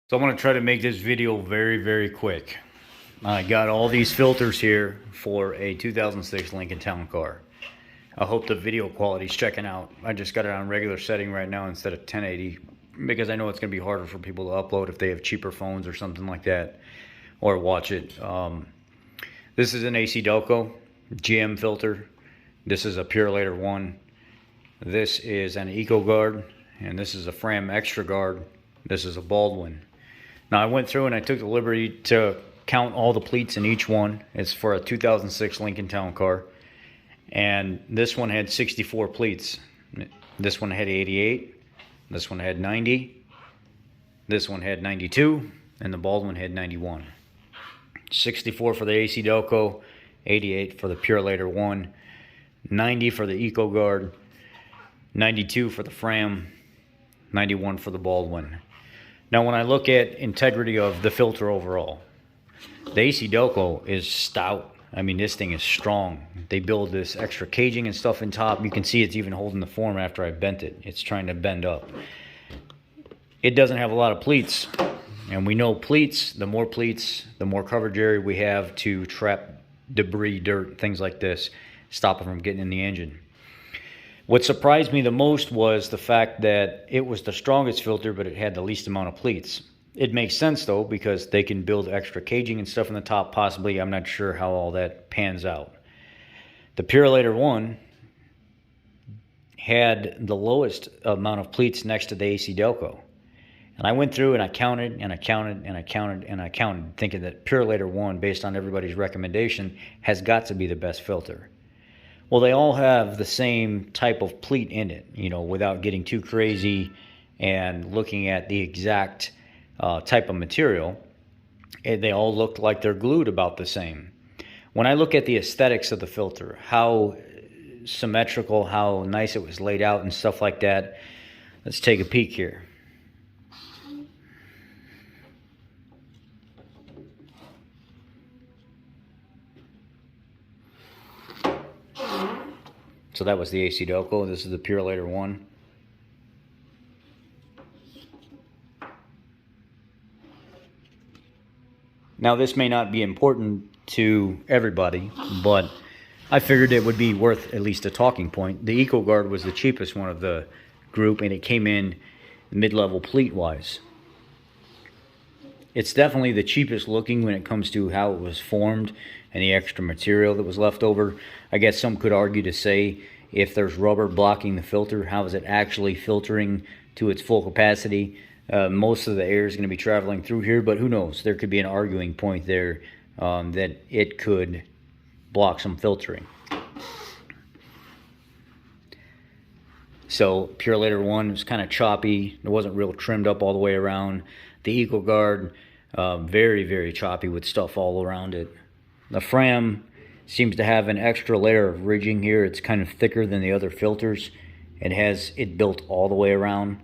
So I'm going to try to make this video very quick. I got all these filters here for a 2006 Lincoln Town Car. I hope the video quality is checking out. I just got it on regular setting right now instead of 1080 because I know it's going to be harder for people to upload if they have cheaper phones or something like that, or watch it. This is an AC Delco GM filter. This is a Purolator 1. This is an Ecogard, and this is a Fram Extra Guard. This is a Baldwin. Now I went through and I took the liberty to count all the pleats in each one. It's for a 2006 Lincoln Town Car. And this one had 64 pleats. This one had 88. This one had 90. This one had 92. And the Baldwin had 91. 64 for the AC Delco. 88 for the Purolator 1. 90 for the Ecogard. 92 for the Fram. 91 for the Baldwin. Now when I look at integrity of the filter overall, the AC Delco is stout. I mean, this thing is strong. They build this extra caging and stuff in top. You can see it's even holding the form after I bent it. It's trying to bend up. It doesn't have a lot of pleats. And we know pleats, the more coverage area we have to trap debris, dirt, things like this, stop it from getting in the engine. What surprised me the most was the fact that it was the strongest filter, but it had the least amount of pleats. It makes sense though, because they can build extra caging and stuff in the top, possibly. I'm not sure how all that pans out. The Purolator 1 had the lowest amount of pleats next to the AC Delco. And I went through and I counted and I counted and I counted and I counted, thinking that Purolator 1, based on everybody's recommendation, has got to be the best filter. Well, they all have the same type of pleat in it, you know, without getting too crazy and looking at the exact type of material. They all look like they're glued about the same. When I look at the aesthetics of the filter, how symmetrical, how nice it was laid out and stuff like that, let's take a peek here. So that was the AC Delco. This is the Purolator 1. Now this may not be important to everybody, but I figured it would be worth at least a talking point. The Ecogard was the cheapest one of the group, and it came in mid-level pleat-wise. It's definitely the cheapest looking when it comes to how it was formed and the extra material that was left over. I guess some could argue to say, if there's rubber blocking the filter, how is it actually filtering to its full capacity? Most of the air is going to be traveling through here, but who knows? There could be an arguing point there that it could block some filtering. So Purolator 1 was kind of choppy. It wasn't real trimmed up all the way around. The Ecogard, very choppy with stuff all around it. The Fram seems to have an extra layer of ridging here. It's kind of thicker than the other filters. It has it built all the way around.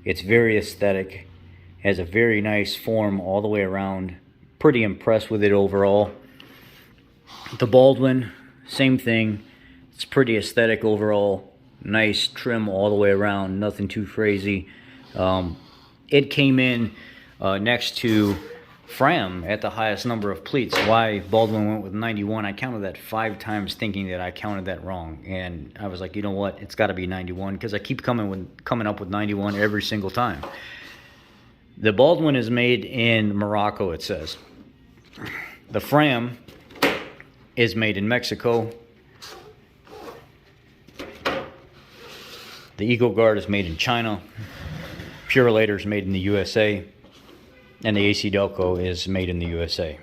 It's very aesthetic. Has a very nice form all the way around. Pretty impressed with it overall. The Baldwin, same thing. It's pretty aesthetic overall. Nice trim all the way around. Nothing too crazy. It came in next to Fram at the highest number of pleats. Why Baldwin went with 91, I counted that 5 times thinking that I counted that wrong. And I was like, you know what, it's got to be 91, because I keep coming up with 91 every single time. The Baldwin is made in Morocco, it says. The Fram is made in Mexico. The Ecogard is made in China. Purolator is made in the USA. And the AC Delco is made in the USA.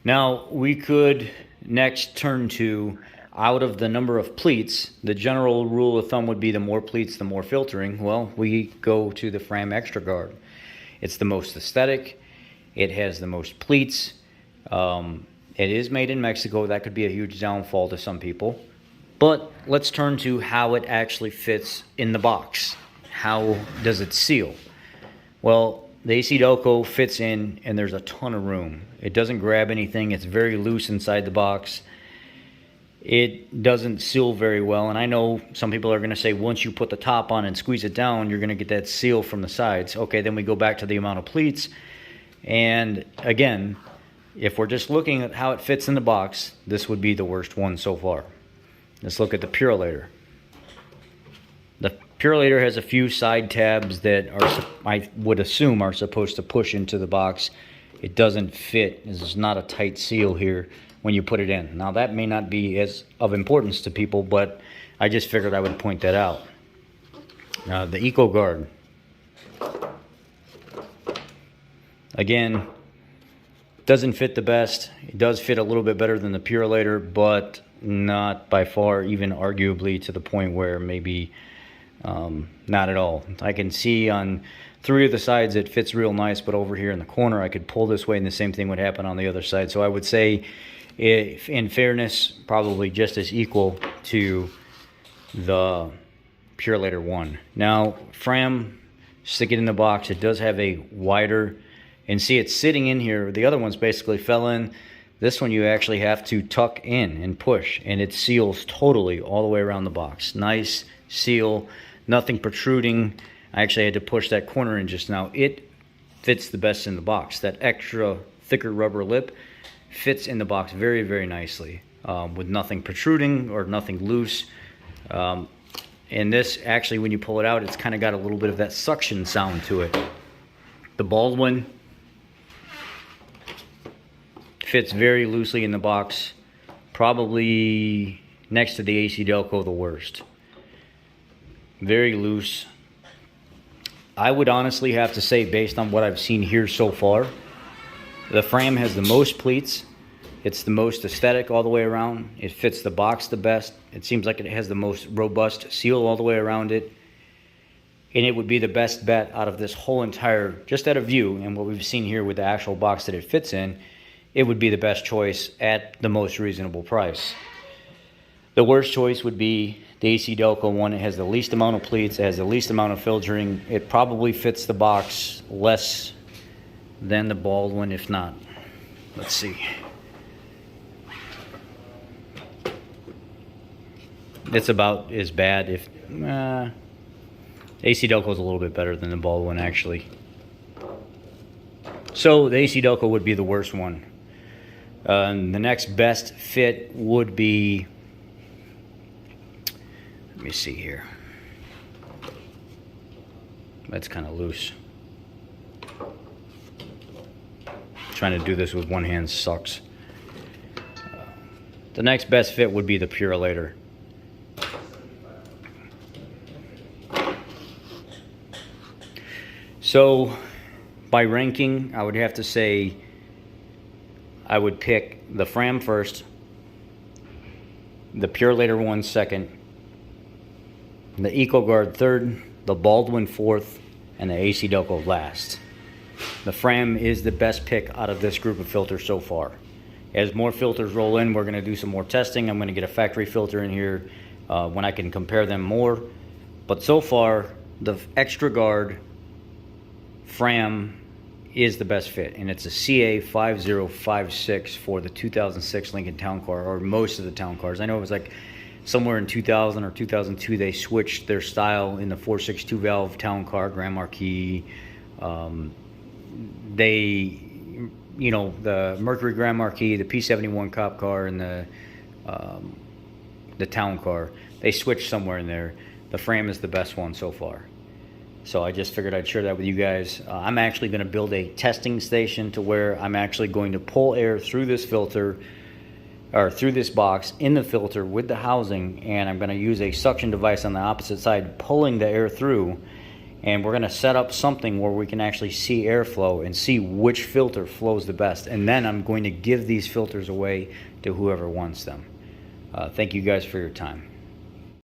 Now, we could next turn to, out of the number of pleats, the general rule of thumb would be the more pleats, the more filtering. Well, we go to the Fram Extra Guard. It's the most aesthetic. It has the most pleats. It is made in Mexico. That could be a huge downfall to some people. But let's turn to how it actually fits in the box. How does it seal? Well, the AC Delco fits in, and there's a ton of room. It doesn't grab anything. It's very loose inside the box. it doesn't seal very well. And I know some people are going to say once you put the top on and squeeze it down, you're going to get that seal from the sides. Okay, then we go back to the amount of pleats. And again, if we're just looking at how it fits in the box, this would be the worst one so far. Let's look at the Purolator. The Purolator has a few side tabs that are, I would assume, are supposed to push into the box. It doesn't fit. This is not a tight seal here when you put it in. Now that may not be as of importance to people, but I just figured I would point that out. The Ecogard. Again, doesn't fit the best. It does fit a little bit better than the Purolator, but not by far, even arguably to the point where maybe not at all. I can see on 3 of the sides it fits real nice, but over here in the corner I could pull this way and the same thing would happen on the other side. So I would say, if, in fairness, probably just as equal to the Purolator 1. Now, Fram, stick it in the box. It does have a wider, and see it's sitting in here. The other ones basically fell in. This one you actually have to tuck in and push, and it seals totally all the way around the box. Nice seal, nothing protruding. I actually had to push that corner in just now. It fits the best in the box. That extra thicker rubber lip fits in the box very, very nicely, with nothing protruding or nothing loose. And this, actually, when you pull it out, it's kind of got a little bit of that suction sound to it. The Baldwin fits very loosely in the box, probably next to the AC Delco the worst. Very loose. I would honestly have to say, based on what I've seen here so far, the Fram has the most pleats. It's the most aesthetic all the way around. It fits the box the best. It seems like it has the most robust seal all the way around it. And it would be the best bet out of this whole entire, just at a view, and what we've seen here with the actual box that it fits in, it would be the best choice at the most reasonable price. The worst choice would be the AC Delco one. It has the least amount of pleats, it has the least amount of filtering. It probably fits the box less than the Baldwin, if not. Let's see. It's about as bad, if AC Delco is a little bit better than the Baldwin, actually. So the AC Delco would be the worst one. The next best fit would be, let me see here. That's kind of loose. Trying to do this with one hand sucks. The next best fit would be the Purolator. So, by ranking, I would have to say I would pick the Fram first, the Purolator 1 second, the Ecogard third, the Baldwin fourth, and the AC Delco last. The Fram is the best pick out of this group of filters so far. As more filters roll in, we're going to do some more testing. I'm going to get a factory filter in here when I can compare them more. But so far, the Ecogard Fram is the best fit, and it's a CA5056 for the 2006 Lincoln Town Car, or most of the Town Cars. I know it was like somewhere in 2000 or 2002 they switched their style in the 462 valve Town Car, Grand Marquis. They, you know, the Mercury Grand Marquis, the P71 Cop Car, and the Town Car, they switched somewhere in there. The Fram is the best one so far. So I just figured I'd share that with you guys. I'm actually going to build a testing station to where I'm actually going to pull air through this filter, or through this box in the filter with the housing, and I'm going to use a suction device on the opposite side pulling the air through, and we're going to set up something where we can actually see airflow and see which filter flows the best, and then I'm going to give these filters away to whoever wants them. Thank you guys for your time.